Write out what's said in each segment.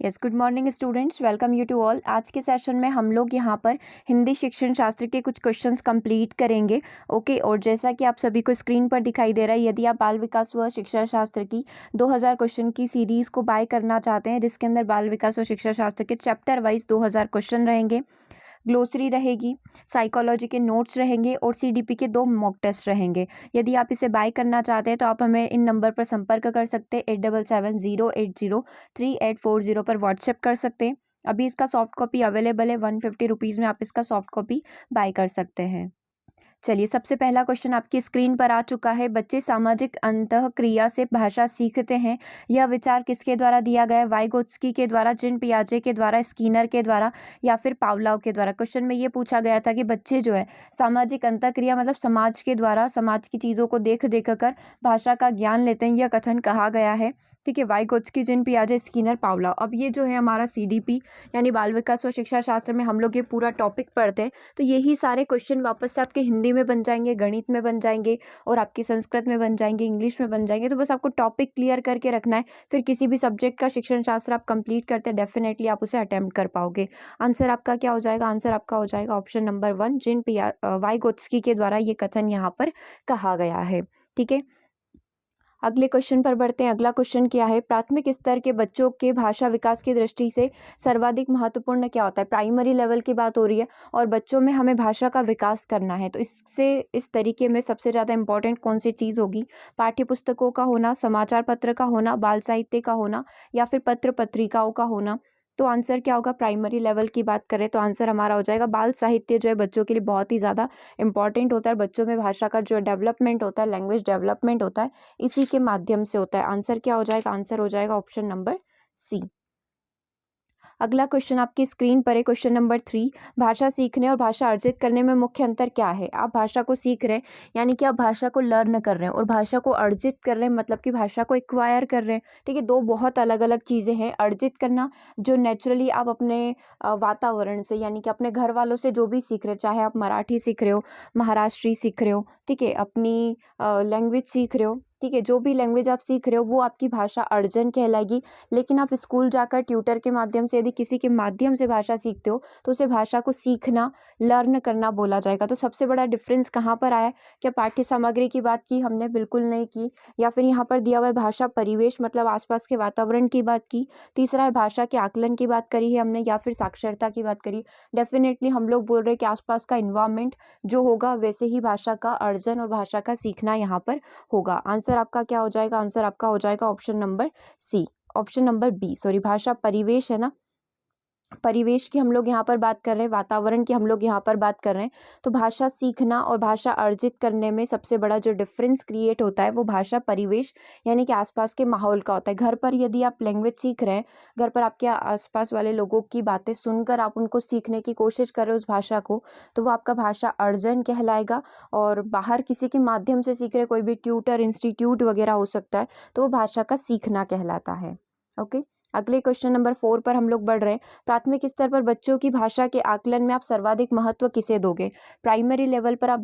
Yes, good morning students, welcome you to all. आज के session में हम लोग यहाँ पर हिंदी शिक्षण शास्त्र के कुछ क्वेश्चंस कंप्लीट करेंगे। ओके, और जैसा कि आप सभी को स्क्रीन पर दिखाई दे रहा है, यदि आप बाल विकास व शिक्षा शास्त्र की 2000 क्वेश्चन की सीरीज़ को बाय करना चाहते हैं, जिसके अंदर बाल विकास व शिक्षा शास्त्र के चैप्टर वाइज 2000 क्वेश्चन रहेंगे, ग्लोसरी रहेगी, साइकोलॉजी के नोट्स रहेंगे और सीडीपी के 2 मॉक टेस्ट रहेंगे। यदि आप इसे बाय करना चाहते हैं तो आप हमें इन नंबर पर संपर्क कर सकते हैं, 8770803840 पर व्हाट्सएप कर सकते हैं। अभी इसका सॉफ्ट कॉपी अवेलेबल है, 150 रुपीज़ में आप इसका सॉफ्ट कॉपी बाय कर सकते हैं। चलिए, सबसे पहला क्वेश्चन आपकी स्क्रीन पर आ चुका है। बच्चे सामाजिक अंतःक्रिया से भाषा सीखते हैं, यह विचार किसके द्वारा दिया गया है? वाइगोत्स्की के द्वारा, जिन पियाजे के द्वारा, स्कीनर के द्वारा या फिर पावलोव के द्वारा। क्वेश्चन में ये पूछा गया था कि बच्चे जो है सामाजिक अंतःक्रिया मतलब समाज के द्वारा, समाज की चीज़ों को देख देख कर भाषा का ज्ञान लेते हैं, यह कथन कहा गया है। ठीक है, वाइगोत्स्की, जिन पियाजे, स्कीनर, पावलोव। अब ये जो है हमारा सीडीपी यानी बाल विकास व शिक्षा शास्त्र में हम लोग ये पूरा टॉपिक पढ़ते हैं, तो यही सारे क्वेश्चन वापस से आपके हिंदी में बन जाएंगे, गणित में बन जाएंगे और आपकी संस्कृत में बन जाएंगे, इंग्लिश में बन जाएंगे। तो बस आपको टॉपिक क्लियर करके रखना है, फिर किसी भी सब्जेक्ट का शिक्षण शास्त्र आप कंप्लीट करते हैं, डेफिनेटली आप उसे अटेम्प्ट कर पाओगे। आंसर आपका क्या हो जाएगा? आंसर आपका हो जाएगा ऑप्शन नंबर 1, जिन वाइगोत्स्की के द्वारा ये कथन यहाँ पर कहा गया है। ठीक है, अगले क्वेश्चन पर बढ़ते हैं। अगला क्वेश्चन क्या है? प्राथमिक स्तर के बच्चों के भाषा विकास की दृष्टि से सर्वाधिक महत्वपूर्ण क्या होता है? प्राइमरी लेवल की बात हो रही है और बच्चों में हमें भाषा का विकास करना है, तो इससे इस तरीके में सबसे ज़्यादा इंपॉर्टेंट कौन सी चीज़ होगी? पाठ्य पुस्तकों का होना, समाचार पत्र का होना, बाल साहित्य का होना या फिर पत्र पत्रिकाओं का होना। तो आंसर क्या होगा? प्राइमरी लेवल की बात करें तो आंसर हमारा हो जाएगा बाल साहित्य, जो है बच्चों के लिए बहुत ही ज़्यादा इंपॉर्टेंट होता है। बच्चों में भाषा का जो डेवलपमेंट होता है, लैंग्वेज डेवलपमेंट होता है, इसी के माध्यम से होता है। आंसर क्या हो जाएगा? आंसर हो जाएगा ऑप्शन नंबर सी। अगला क्वेश्चन आपकी स्क्रीन पर है, क्वेश्चन नंबर 3। भाषा सीखने और भाषा अर्जित करने में मुख्य अंतर क्या है? आप भाषा को सीख रहे हैं यानी कि आप भाषा को लर्न कर रहे हैं, और भाषा को अर्जित कर रहे हैं मतलब कि भाषा को एक्वायर कर रहे हैं। ठीक है, दो बहुत अलग अलग चीज़ें हैं। अर्जित करना जो नेचुरली आप अपने वातावरण से यानी कि अपने घर वालों से जो भी सीख रहे हैं, चाहे आप मराठी सीख रहे हो, महाराष्ट्री सीख रहे हो, ठीक है, अपनी लैंग्वेज सीख रहे हो, ठीक है, जो भी लैंग्वेज आप सीख रहे हो वो आपकी भाषा अर्जन कहलाएगी। लेकिन आप स्कूल जाकर ट्यूटर के माध्यम से यदि किसी के माध्यम से भाषा सीखते हो तो उसे भाषा को सीखना, लर्न करना बोला जाएगा। तो सबसे बड़ा डिफरेंस कहाँ पर आया? क्या पाठ्य सामग्री की बात की हमने? बिल्कुल नहीं की। या फिर यहाँ पर दिया हुआ है भाषा परिवेश मतलब आसपास के वातावरण की बात की। तीसरा है भाषा के आकलन की बात करी है हमने, या फिर साक्षरता की बात करी। डेफिनेटली हम लोग बोल रहे हैं कि आसपास का इन्वायरमेंट जो होगा वैसे ही भाषा का अर्जन और भाषा का सीखना यहाँ पर होगा। आंसर आपका क्या हो जाएगा? आंसर आपका हो जाएगा option number C, option number B, sorry, भाषा परिवेश है ना, परिवेश की हम लोग यहाँ पर बात कर रहे हैं, वातावरण की हम लोग यहाँ पर बात कर रहे हैं। तो भाषा सीखना और भाषा अर्जित करने में सबसे बड़ा जो डिफरेंस क्रिएट होता है वो भाषा परिवेश यानी कि आसपास के माहौल का होता है। घर पर यदि आप लैंग्वेज सीख रहे हैं, घर पर आपके आसपास वाले लोगों की बातें सुनकर आप उनको सीखने की कोशिश कर रहे हो उस भाषा को, तो वो आपका भाषा अर्जन कहलाएगा। और बाहर किसी के माध्यम से सीख रहे, कोई भी ट्यूटर, इंस्टीट्यूट वगैरह हो सकता है, तो वो भाषा का सीखना कहलाता है। ओके, अगले क्वेश्चन नंबर 4 पर हम लोग बढ़ रहे हैं। प्राथमिक स्तर पर बच्चों की भाषा के आकलन में आप सर्वाधिक महत्व किसे दोगे? प्राइमरी लेवल पर आप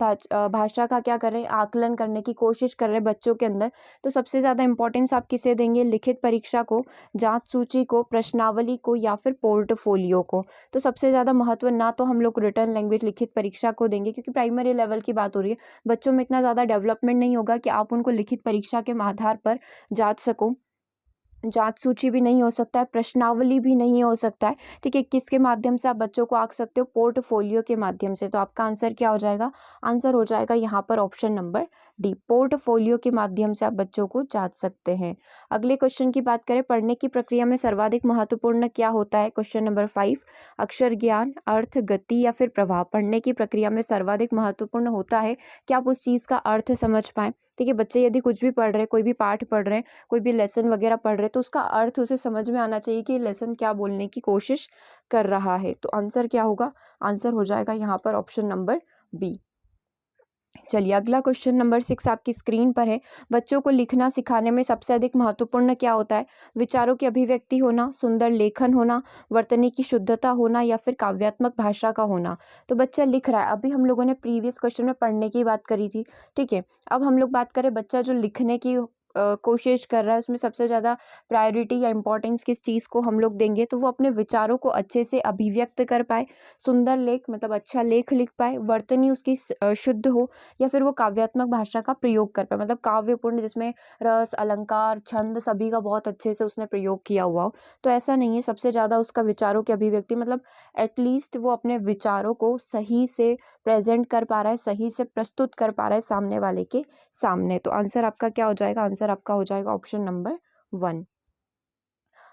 भाषा का क्या कर रहे हैं? आकलन करने की कोशिश कर रहे हैं बच्चों के अंदर, तो सबसे ज़्यादा इंपॉर्टेंस आप किसे देंगे? लिखित परीक्षा को, जांच सूची को, प्रश्नावली को या फिर पोर्टफोलियो को? तो सबसे ज़्यादा महत्व ना तो हम लोग रिटर्न लैंग्वेज लिखित परीक्षा को देंगे, क्योंकि प्राइमरी लेवल की बात हो रही है। बच्चों में इतना ज़्यादा डेवलपमेंट नहीं होगा कि आप उनको लिखित परीक्षा के आधार पर जांच सको। जांच सूची भी नहीं हो सकता है, प्रश्नावली भी नहीं हो सकता है। ठीक है, किसके माध्यम से आप बच्चों को आंक सकते हो? पोर्टफोलियो के माध्यम से। तो आपका आंसर क्या हो जाएगा? आंसर हो जाएगा यहाँ पर ऑप्शन नंबर डी, पोर्टफोलियो के माध्यम से आप बच्चों को जांच सकते हैं। अगले क्वेश्चन की बात करें, पढ़ने की प्रक्रिया में सर्वाधिक महत्वपूर्ण क्या होता है? क्वेश्चन नंबर 5, अक्षर ज्ञान, अर्थ, गति या फिर प्रभाव। पढ़ने की प्रक्रिया में सर्वाधिक महत्वपूर्ण होता है कि आप उस चीज़ का अर्थ समझ पाएं। ठीक है, बच्चे यदि कुछ भी पढ़ रहे हैं, कोई भी पाठ पढ़ रहे हैं, कोई भी लेसन वगैरह पढ़ रहे हैं, तो उसका अर्थ उसे समझ में आना चाहिए कि लेसन क्या बोलने की कोशिश कर रहा है। तो आंसर क्या होगा? आंसर हो जाएगा यहाँ पर ऑप्शन नंबर बी। चलिए, अगला क्वेश्चन नंबर 6 आपकी स्क्रीन पर है। बच्चों को लिखना सिखाने में सबसे अधिक महत्वपूर्ण क्या होता है? विचारों की अभिव्यक्ति होना, सुंदर लेखन होना, वर्तनी की शुद्धता होना या फिर काव्यात्मक भाषा का होना। तो बच्चा लिख रहा है, अभी हम लोगों ने प्रीवियस क्वेश्चन में पढ़ने की बात करी थी। ठीक है, अब हम लोग बात करें बच्चा जो लिखने की कोशिश कर रहा है, उसमें सबसे ज़्यादा प्रायोरिटी या इम्पोर्टेंस किस चीज़ को हम लोग देंगे, तो वो अपने विचारों को अच्छे से अभिव्यक्त कर पाए, सुंदर लेख मतलब अच्छा लेख लिख पाए, वर्तनी उसकी शुद्ध हो, या फिर वो काव्यात्मक भाषा का प्रयोग कर पाए, मतलब काव्यपूर्ण जिसमें रस, अलंकार, छंद सभी का बहुत अच्छे से उसने प्रयोग किया हुआ हो। तो ऐसा नहीं है, सबसे ज़्यादा उसका विचारों की अभिव्यक्ति मतलब एटलीस्ट वो अपने विचारों को सही से प्रेजेंट कर पा रहा है, सही से प्रस्तुत कर पा रहा है सामने वाले के सामने। तो आंसर आपका क्या हो जाएगा? आंसर आपका हो जाएगा ऑप्शन नंबर 1।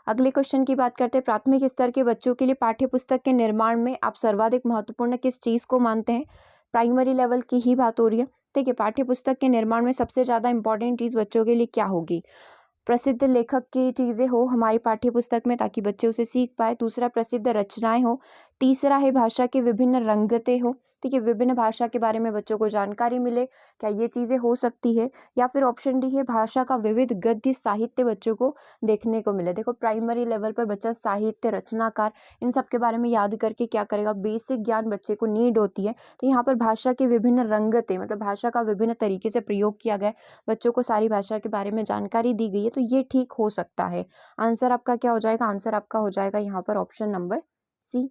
अगले क्वेश्चन की बात करते हैं। प्राथमिक स्तर के बच्चों के लिए पाठ्य पुस्तक के निर्माण में आप सर्वाधिक महत्वपूर्ण किस चीज़ को मानते हैं? प्राइमरी लेवल की ही बात हो रही है। ठीक है, पाठ्य पुस्तक के निर्माण में सबसे ज़्यादा इंपॉर्टेंट चीज़ बच्चों के लिए क्या होगी? प्रसिद्ध लेखक की चीज़ें हो हमारी पाठ्य पुस्तक में ताकि बच्चे उसे सीख पाए। दूसरा, प्रसिद्ध रचनाएं हो। तीसरा है भाषा के विभिन्न रंगतें हो। ठीक है, विभिन्न भाषा के बारे में बच्चों को जानकारी मिले, क्या ये चीज़ें हो सकती है? या फिर ऑप्शन डी है भाषा का विविध गद्य साहित्य बच्चों को देखने को मिले। देखो, प्राइमरी लेवल पर बच्चा साहित्य, रचनाकार इन सब के बारे में याद करके क्या करेगा? बेसिक ज्ञान बच्चे को नीड होती है। तो यहाँ पर भाषा के विभिन्न रंगतें मतलब भाषा का विभिन्न तरीके से प्रयोग किया गया है, बच्चों को सारी भाषा के बारे में जानकारी दी गई है, तो ये ठीक हो सकता है। आंसर आपका क्या हो जाएगा? आंसर आपका हो जाएगा यहाँ पर ऑप्शन नंबर सी।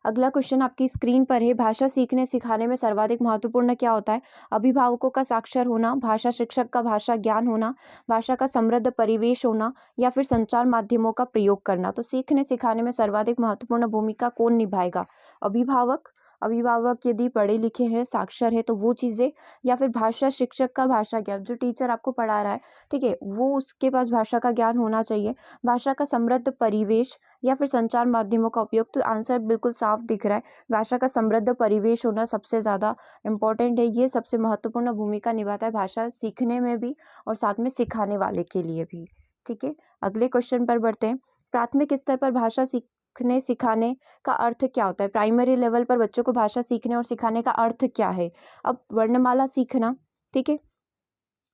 अगला क्वेश्चन आपकी स्क्रीन पर है। भाषा सीखने सिखाने में सर्वाधिक महत्वपूर्ण क्या होता है? अभिभावकों का साक्षर होना, भाषा शिक्षक का भाषा ज्ञान होना, भाषा का समृद्ध परिवेश होना, या फिर संचार माध्यमों का प्रयोग करना। तो सीखने सिखाने में सर्वाधिक महत्वपूर्ण भूमिका कौन निभाएगा? अभिभावक, अभिभावक यदि पढ़े लिखे हैं, साक्षर है, तो वो चीज़ें, या फिर भाषा शिक्षक का भाषा ज्ञान, जो टीचर आपको पढ़ा रहा है, ठीक है, वो उसके पास भाषा का ज्ञान होना चाहिए। भाषा का समृद्ध परिवेश या फिर संचार माध्यमों का उपयोग। तो आंसर बिल्कुल साफ दिख रहा है, भाषा का समृद्ध परिवेश होना सबसे ज़्यादा इम्पोर्टेंट है। ये सबसे महत्वपूर्ण भूमिका निभाता है भाषा सीखने में भी और साथ में सिखाने वाले के लिए भी। ठीक है, अगले क्वेश्चन पर बढ़ते हैं। प्राथमिक स्तर पर भाषा सीखने सिखाने का अर्थ क्या होता है? प्राइमरी लेवल पर बच्चों को भाषा सीखने और सिखाने का अर्थ क्या है? अब वर्णमाला सीखना, ठीक है,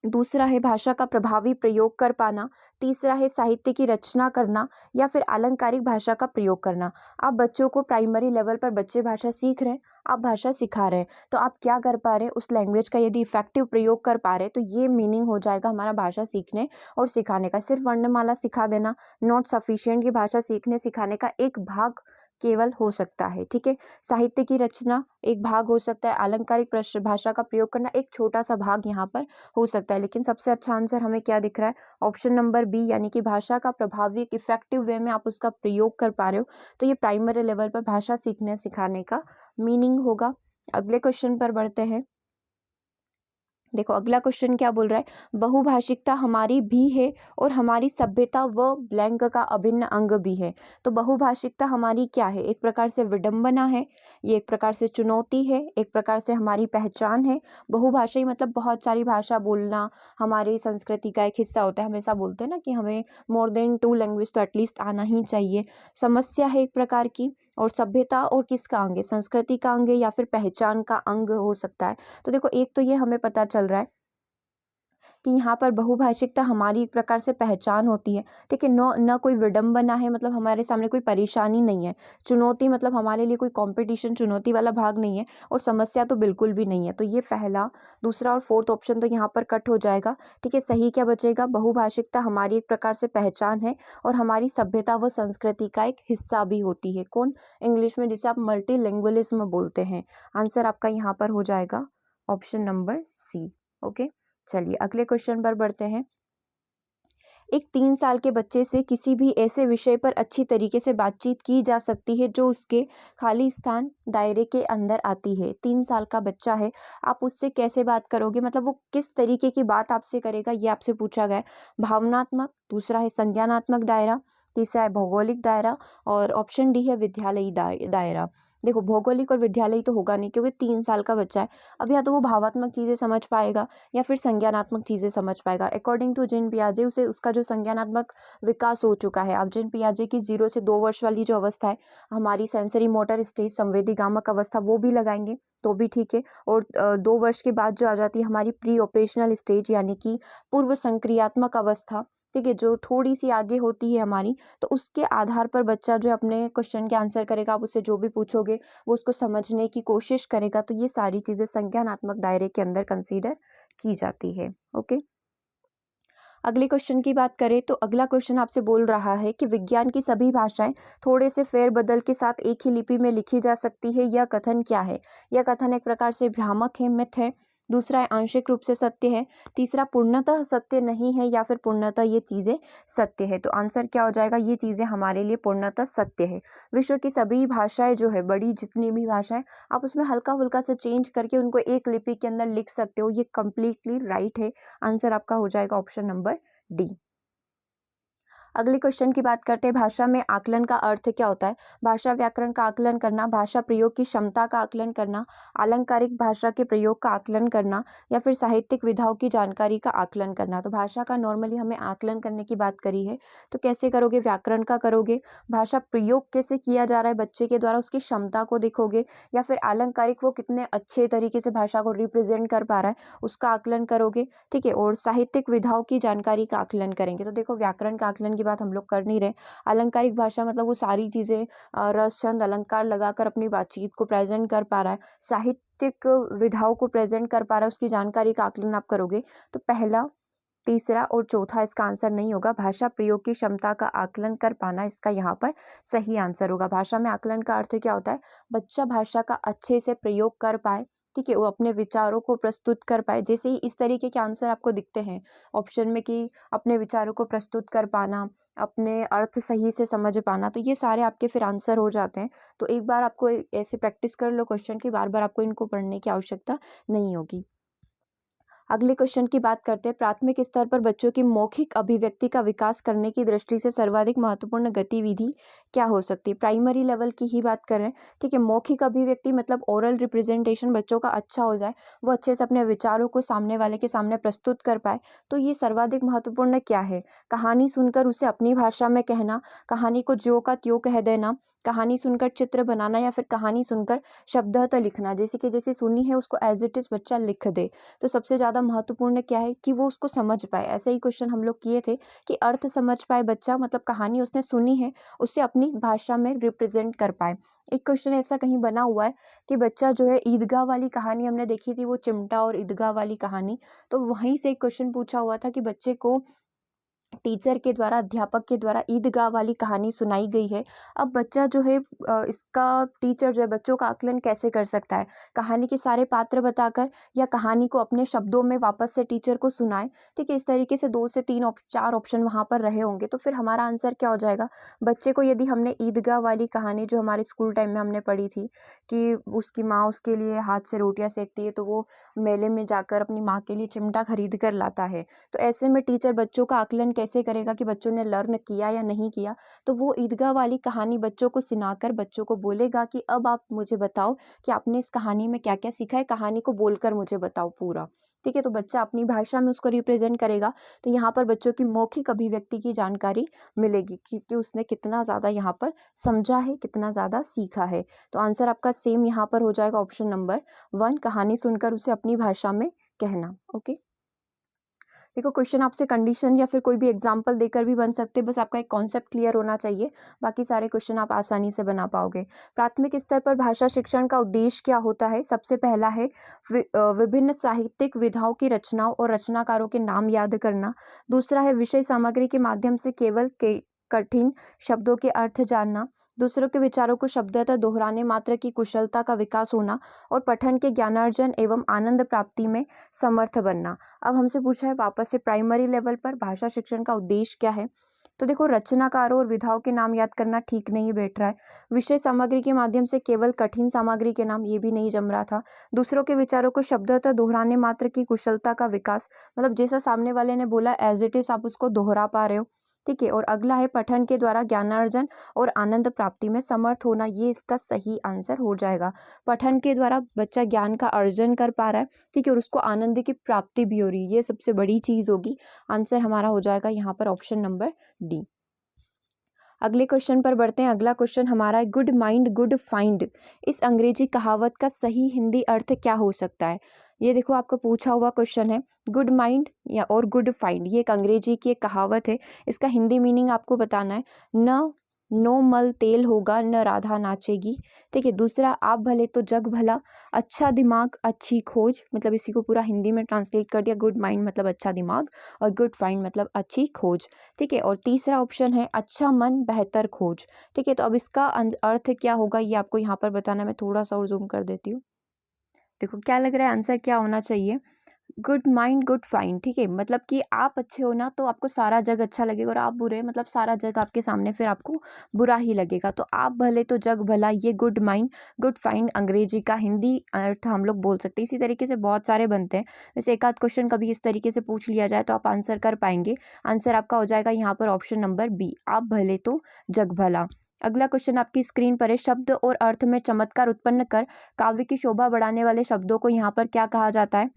दूसरा है भाषा का प्रभावी प्रयोग कर पाना, तीसरा है साहित्य की रचना करना, या फिर अलंकारिक भाषा का प्रयोग करना। आप बच्चों को प्राइमरी लेवल पर बच्चे भाषा सीख रहे हैं, आप भाषा सिखा रहे हैं, तो आप क्या कर पा रहे हैं? उस लैंग्वेज का यदि इफेक्टिव प्रयोग कर पा रहे हैं, तो ये मीनिंग हो जाएगा हमारा भाषा सीखने और सिखाने का। सिर्फ वर्णमाला सिखा देना नॉट सफिशिएंट, ये भाषा सीखने सिखाने का एक भाग केवल हो सकता है। ठीक है, साहित्य की रचना एक भाग हो सकता है, अलंकारिक भाषा का प्रयोग करना एक छोटा सा भाग यहाँ पर हो सकता है, लेकिन सबसे अच्छा आंसर हमें क्या दिख रहा है? ऑप्शन नंबर बी, यानी कि भाषा का प्रभावी एक इफेक्टिव वे में आप उसका प्रयोग कर पा रहे हो, तो ये प्राइमरी लेवल पर भाषा सीखने सिखाने का मीनिंग होगा। अगले क्वेश्चन पर बढ़ते हैं। देखो, अगला क्वेश्चन क्या बोल रहा है? बहुभाषिकता हमारी भी है और हमारी सभ्यता व ब्लैंक का अभिन्न अंग भी है। तो बहुभाषिकता हमारी क्या है? एक प्रकार से विडंबना है, ये एक प्रकार से चुनौती है, एक प्रकार से हमारी पहचान है। बहुभाषी मतलब बहुत सारी भाषा बोलना हमारी संस्कृति का एक हिस्सा होता है। हमेशा बोलते हैं ना कि हमें मोर देन 2 लैंग्वेज तो एटलीस्ट आना ही चाहिए। समस्या है एक प्रकार की, और सभ्यता और किसका अंग है? संस्कृति का अंग है या फिर पहचान का अंग हो सकता है। तो देखो, एक तो ये हमें पता चल रहा है कि यहाँ पर बहुभाषिकता हमारी एक प्रकार से पहचान होती है। ठीक है, न कोई विडंबना है, मतलब हमारे सामने कोई परेशानी नहीं है। चुनौती मतलब हमारे लिए कोई कंपटीशन, चुनौती वाला भाग नहीं है, और समस्या तो बिल्कुल भी नहीं है। तो ये पहला, दूसरा और फोर्थ ऑप्शन तो यहाँ पर कट हो जाएगा। ठीक है, सही क्या बचेगा? बहुभाषिकता हमारी एक प्रकार से पहचान है और हमारी सभ्यता व संस्कृति का एक हिस्सा भी होती है। कौन? इंग्लिश में जिसे आप मल्टीलिंगुअलिज्म बोलते हैं। आंसर आपका यहाँ पर हो जाएगा ऑप्शन नंबर सी। ओके, चलिए अगले क्वेश्चन पर बढ़ते हैं। एक 3 साल के बच्चे से किसी भी ऐसे विषय पर अच्छी तरीके से बातचीत की जा सकती है जो उसके खाली स्थान दायरे के अंदर आती है। 3 साल का बच्चा है, आप उससे कैसे बात करोगे? मतलब वो किस तरीके की बात आपसे करेगा, ये आपसे पूछा गया है। भावनात्मक, दूसरा है संज्ञानात्मक दायरा, तीसरा है भौगोलिक दायरा, और ऑप्शन डी है विद्यालयी दायरा। देखो, भौगोलिक और विद्यालयी तो होगा नहीं, क्योंकि 3 साल का बच्चा है। अब या तो वो भावात्मक चीज़ें समझ पाएगा या फिर संज्ञानात्मक चीज़ें समझ पाएगा। अकॉर्डिंग टू जिन पियाजे, उसे उसका जो संज्ञानात्मक विकास हो चुका है। अब जिन पियाजे की 0 से 2 वर्ष वाली जो अवस्था है, हमारी सेंसरी मोटर स्टेज, संवेदीगामक अवस्था, वो भी लगाएंगे तो भी ठीक है। और 2 वर्ष के बाद जो आ जाती है हमारी प्री ऑपरेशनल स्टेज, यानी कि पूर्व संक्रियात्मक अवस्था, ठीक है, जो थोड़ी सी आगे होती है हमारी, तो उसके आधार पर बच्चा जो अपने क्वेश्चन के आंसर करेगा। आप उससे जो भी पूछोगे वो उसको समझने की कोशिश करेगा। तो ये सारी चीज़ें संज्ञानात्मक दायरे के अंदर कंसीडर की जाती है। ओके, अगले क्वेश्चन की बात करें तो अगला क्वेश्चन आपसे बोल रहा है कि विज्ञान की सभी भाषाएं थोड़े से फेरबदल के साथ एक ही लिपि में लिखी जा सकती है, यह कथन क्या है? यह कथन एक प्रकार से भ्रामक है, मिथ है। दूसरा है आंशिक रूप से सत्य है। तीसरा पूर्णतः सत्य नहीं है, या फिर पूर्णतः ये चीज़ें सत्य है। तो आंसर क्या हो जाएगा? ये चीज़ें हमारे लिए पूर्णतः सत्य है। विश्व की सभी भाषाएं जो है, बड़ी जितनी भी भाषाएं, आप उसमें हल्का फुल्का से चेंज करके उनको एक लिपि के अंदर लिख सकते हो, ये कंप्लीटली राइट है। आंसर आपका हो जाएगा ऑप्शन नंबर डी। अगले क्वेश्चन की बात करते हैं, भाषा में आकलन का अर्थ क्या होता है? भाषा व्याकरण का आकलन करना, भाषा प्रयोग की क्षमता का आकलन करना, आलंकारिक भाषा के प्रयोग का आकलन करना, या फिर साहित्यिक विधाओं की जानकारी का आकलन करना। तो भाषा का नॉर्मली हमें आकलन करने की बात करी है, तो कैसे करोगे? व्याकरण का करोगे, भाषा प्रयोग कैसे किया जा रहा है बच्चे के द्वारा, उसकी क्षमता को देखोगे, या फिर आलंकारिक वो कितने अच्छे तरीके से भाषा को रिप्रेजेंट कर पा रहा है उसका आकलन करोगे, ठीक है। और साहित्यिक विधाओं की जानकारी का आकलन करेंगे। तो देखो, व्याकरण का आकलन की बात हम लोग कर नहीं रहे। अलंकारिक भाषा मतलब वो सारी चीज़ें रस छंद अलंकार लगाकर अपनी बातचीत को प्रेजेंट कर पा रहा है। साहित्यिक विधाओं को प्रेजेंट कर पा रहा है, उसकी जानकारी का आकलन आप करोगे। तो पहला, तीसरा और चौथा इसका आंसर नहीं होगा। भाषा प्रयोग की क्षमता का आकलन कर पाना इसका यहाँ पर सही आंसर होगा। भाषा में आकलन का अर्थ क्या होता है? बच्चा भाषा का अच्छे से प्रयोग कर पाए, ठीक है, वो अपने विचारों को प्रस्तुत कर पाए। जैसे ही इस तरीके के आंसर आपको दिखते हैं ऑप्शन में कि अपने विचारों को प्रस्तुत कर पाना, अपने अर्थ सही से समझ पाना, तो ये सारे आपके फिर आंसर हो जाते हैं। तो एक बार आपको ऐसे प्रैक्टिस कर लो क्वेश्चन की, बार बार आपको इनको पढ़ने की आवश्यकता नहीं होगी। अगले क्वेश्चन की बात करते हैं, प्राथमिक स्तर पर बच्चों की मौखिक अभिव्यक्ति का विकास करने की दृष्टि से सर्वाधिक महत्वपूर्ण गतिविधि क्या हो सकती है? प्राइमरी लेवल की ही बात कर रहे हैं, ठीक है। मौखिक अभिव्यक्ति मतलब ओरल रिप्रेजेंटेशन बच्चों का अच्छा हो जाए, वो अच्छे से अपने विचारों को सामने वाले के सामने प्रस्तुत कर पाए। तो ये सर्वाधिक महत्वपूर्ण क्या है? कहानी सुनकर उसे अपनी भाषा में कहना, कहानी को ज्यों का त्यों कह देना, कहानी सुनकर चित्र बनाना, या फिर कहानी सुनकर शब्दतः लिखना, जैसे कि जैसे सुनी है उसको एज इट इज बच्चा लिख दे। तो सबसे ज़्यादा महत्वपूर्ण क्या है? कि वो उसको समझ पाए। ऐसे ही क्वेश्चन हम लोग किए थे कि अर्थ समझ पाए बच्चा, मतलब कहानी उसने सुनी है उससे अपनी भाषा में रिप्रेजेंट कर पाए। एक क्वेश्चन ऐसा कहीं बना हुआ है कि बच्चा जो है, ईदगाह वाली कहानी हमने देखी थी, वो चिमटा और ईदगाह वाली कहानी, तो वहीं से एक क्वेश्चन पूछा हुआ था कि बच्चे को टीचर के द्वारा, अध्यापक के द्वारा ईदगाह वाली कहानी सुनाई गई है। अब बच्चा जो है, इसका टीचर जो है बच्चों का आकलन कैसे कर सकता है? कहानी के सारे पात्र बताकर, या कहानी को अपने शब्दों में वापस से टीचर को सुनाए, ठीक है। इस तरीके से 2 से 3 4 ऑप्शन वहाँ पर रहे होंगे। तो फिर हमारा आंसर क्या हो जाएगा? बच्चे को यदि हमने ईदगाह वाली कहानी जो हमारे स्कूल टाइम में हमने पढ़ी थी कि उसकी माँ उसके लिए हाथ से रोटियां सेकती है, तो वो मेले में जाकर अपनी माँ के लिए चिमटा खरीद कर लाता है। तो ऐसे में टीचर बच्चों का आकलन कैसे करेगा कि बच्चों ने लर्न किया या नहीं किया? तो वो ईदगाह वाली कहानी बच्चों को सुनाकर बच्चों को बोलेगा कि अब आप मुझे बताओ कि आपने इस कहानी में क्या क्या सीखा है, कहानी को बोलकर मुझे बताओ पूरा, ठीक है। तो बच्चा अपनी भाषा में उसको रिप्रेजेंट करेगा। तो यहाँ पर बच्चों की मौखिक अभिव्यक्ति की जानकारी मिलेगी कि उसने कितना ज़्यादा यहाँ पर समझा है, कितना ज़्यादा सीखा है। तो आंसर आपका सेम यहाँ पर हो जाएगा ऑप्शन नंबर 1, कहानी सुनकर उसे अपनी भाषा में कहना। ओके, देखो क्वेश्चन आपसे कंडीशन या फिर कोई भी एग्जांपल देकर भी बन सकते हैं, बस आपका एक कॉन्सेप्ट क्लियर होना चाहिए, बाकी सारे क्वेश्चन आप आसानी से बना पाओगे। प्राथमिक स्तर पर भाषा शिक्षण का उद्देश्य क्या होता है? सबसे पहला है विभिन्न साहित्यिक विधाओं की रचनाओं और रचनाकारों के नाम याद करना। दूसरा है विषय सामग्री के माध्यम से केवल कठिन शब्दों के अर्थ जानना। दूसरों के विचारों को शब्दतः दोहराने मात्र की कुशलता का विकास होना। और पठन के ज्ञानार्जन एवं आनंद प्राप्ति में समर्थ बनना। अब हमसे पूछा है वापस से, प्राइमरी लेवल पर भाषा शिक्षण का उद्देश्य क्या है? तो देखो, रचनाकारों और विधाओं के नाम याद करना ठीक नहीं बैठ रहा है। विषय सामग्री के माध्यम से केवल कठिन सामग्री के नाम, ये भी नहीं जम रहा था। दूसरों के विचारों को शब्दतः दोहराने मात्र की कुशलता का विकास, मतलब जैसा सामने वाले ने बोला एज इट इज आप उसको दोहरा पा रहे हो, ठीक है। और अगला है पठन के द्वारा ज्ञानार्जन और आनंद प्राप्ति में समर्थ होना, ये इसका सही आंसर हो जाएगा। पठन के द्वारा बच्चा ज्ञान का अर्जन कर पा रहा है, ठीक है, और उसको आनंद की प्राप्ति भी हो रही है, ये सबसे बड़ी चीज होगी। आंसर हमारा हो जाएगा यहाँ पर ऑप्शन नंबर डी। अगले क्वेश्चन पर बढ़ते हैं। अगला क्वेश्चन हमारा है, गुड माइंड गुड फाइंड, इस अंग्रेजी कहावत का सही हिंदी अर्थ क्या हो सकता है? ये देखो, आपको पूछा हुआ क्वेश्चन है, गुड माइंड या और गुड फाइंड, ये एक अंग्रेजी की एक कहावत है। इसका हिंदी मीनिंग आपको बताना है। न नो मल तेल होगा न राधा नाचेगी। ठीक है, दूसरा आप भले तो जग भला, अच्छा दिमाग अच्छी खोज, मतलब इसी को पूरा हिंदी में ट्रांसलेट कर दिया, गुड माइंड मतलब अच्छा दिमाग और गुड फाइंड मतलब अच्छी खोज। ठीक है, और तीसरा ऑप्शन है अच्छा मन बेहतर खोज। ठीक है, तो अब इसका अर्थ क्या होगा ये आपको यहाँ पर बताना, मैं थोड़ा सा और जूम कर देती हूँ। देखो क्या लग रहा है आंसर क्या होना चाहिए, गुड माइंड गुड फाइंड। ठीक है, मतलब कि आप अच्छे हो ना तो आपको सारा जग अच्छा लगेगा, और आप बुरे मतलब सारा जग आपके सामने फिर आपको बुरा ही लगेगा। तो आप भले तो जग भला, ये गुड माइंड गुड फाइंड अंग्रेजी का हिंदी अर्थ हम लोग बोल सकते हैं। इसी तरीके से बहुत सारे बनते हैं, जैसे एक आध क्वेश्चन कभी इस तरीके से पूछ लिया जाए तो आप आंसर कर पाएंगे। आंसर आपका हो जाएगा यहाँ पर ऑप्शन नंबर बी, आप भले तो जग भला। अगला क्वेश्चन आपकी स्क्रीन पर है, शब्द और अर्थ में चमत्कार उत्पन्न कर काव्य की शोभा बढ़ाने वाले शब्दों को यहाँ पर क्या कहा जाता है?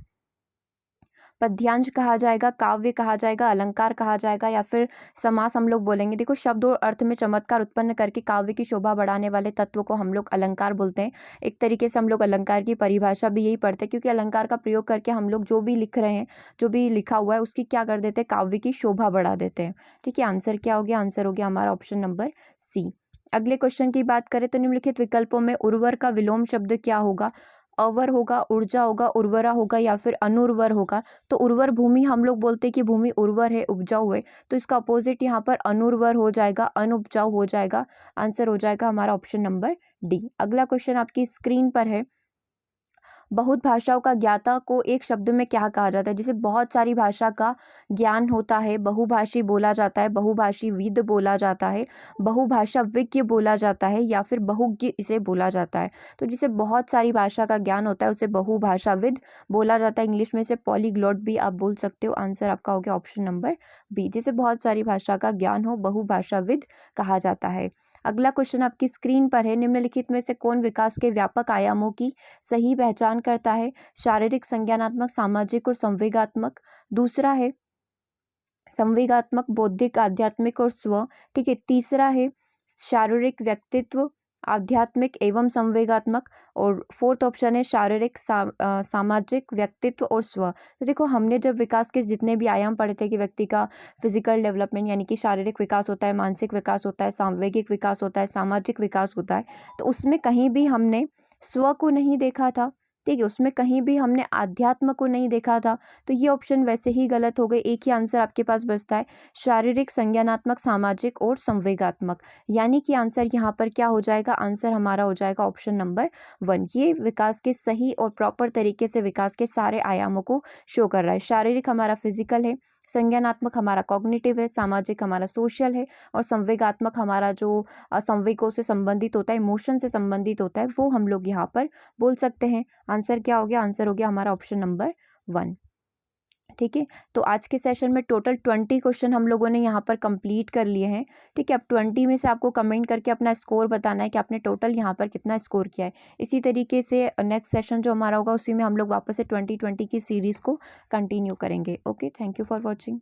पद्यांश कहा जाएगा, काव्य कहा जाएगा, अलंकार कहा जाएगा, या फिर समास हम लोग बोलेंगे। देखो शब्द और अर्थ में चमत्कार उत्पन्न करके काव्य की शोभा बढ़ाने वाले तत्व को हम लोग अलंकार बोलते हैं। एक तरीके से हम लोग अलंकार की परिभाषा भी यही पढ़ते हैं, क्योंकि अलंकार का प्रयोग करके हम लोग जो भी लिख रहे हैं, जो भी लिखा हुआ है उसकी क्या कर देते हैं, काव्य की शोभा बढ़ा देते हैं। ठीक है, आंसर क्या हो गया, आंसर हो गया हमारा ऑप्शन नंबर सी। अगले क्वेश्चन की बात करें तो निम्नलिखित विकल्पों में उर्वर का विलोम शब्द क्या होगा? अवर होगा, ऊर्जा होगा, उर्वरा होगा, या फिर अनुर्वर होगा। तो उर्वर भूमि हम लोग बोलते हैं कि भूमि उर्वर है, उपजाऊ है, तो इसका अपोजिट यहाँ पर अनुर्वर हो जाएगा, अनुपजाऊ हो जाएगा। आंसर हो जाएगा हमारा ऑप्शन नंबर डी। अगला क्वेश्चन आपकी स्क्रीन पर है, बहुत भाषाओं का ज्ञाता को एक शब्द में क्या कहा जाता है? जिसे बहुत सारी भाषा का ज्ञान होता है, बहुभाषी बोला जाता है, बहुभाषी विद बोला जाता है, बहुभाषा विज्ञ बोला जाता है, या फिर बहुज्ञ इसे बोला जाता है। तो जिसे बहुत सारी भाषा का ज्ञान होता है उसे बहुभाषाविद बोला जाता है। इंग्लिश में इसे पॉलीग्लॉट भी आप बोल सकते हो। आंसर आपका हो गया ऑप्शन नंबर बी, जिसे बहुत सारी भाषा का ज्ञान हो बहुभाषाविद कहा जाता है। अगला क्वेश्चन आपकी स्क्रीन पर है, निम्नलिखित में से कौन विकास के व्यापक आयामों की सही पहचान करता है? शारीरिक, संज्ञानात्मक, सामाजिक और संवेगात्मक। दूसरा है संवेगात्मक, बौद्धिक, आध्यात्मिक और स्व। ठीक है, तीसरा है शारीरिक, व्यक्तित्व, आध्यात्मिक एवं संवेगात्मक, और फोर्थ ऑप्शन है शारीरिक, सामाजिक, व्यक्तित्व और स्व। तो देखो हमने जब विकास के जितने भी आयाम पढ़े थे कि व्यक्ति का फिजिकल डेवलपमेंट यानी कि शारीरिक विकास होता है, मानसिक विकास होता है, सांवेगिक विकास होता है, सामाजिक विकास होता है, तो उसमें कहीं भी हमने स्व को नहीं देखा था। ठीक है, उसमें कहीं भी हमने आध्यात्म को नहीं देखा था। तो ये ऑप्शन वैसे ही गलत हो गए। एक ही आंसर आपके पास बचता है, शारीरिक, संज्ञानात्मक, सामाजिक और संवेगात्मक। यानी कि आंसर यहाँ पर क्या हो जाएगा, आंसर हमारा हो जाएगा ऑप्शन नंबर 1। ये विकास के सही और प्रॉपर तरीके से विकास के सारे आयामों को शो कर रहा है। शारीरिक हमारा फिजिकल है, संज्ञानात्मक हमारा कॉग्निटिव है, सामाजिक हमारा सोशल है, और संवेगात्मक हमारा जो संवेगों से संबंधित होता है, इमोशन से संबंधित होता है, वो हम लोग यहाँ पर बोल सकते हैं। आंसर क्या हो गया, आंसर हो गया हमारा ऑप्शन नंबर 1। ठीक है, तो आज के सेशन में टोटल 20 क्वेश्चन हम लोगों ने यहाँ पर कंप्लीट कर लिए हैं। ठीक है, अब 20 में से आपको कमेंट करके अपना स्कोर बताना है कि आपने टोटल यहाँ पर कितना स्कोर किया है। इसी तरीके से नेक्स्ट सेशन जो हमारा होगा उसी में हम लोग वापस से 2020 की सीरीज़ को कंटिन्यू करेंगे। Okay, thank you for watching.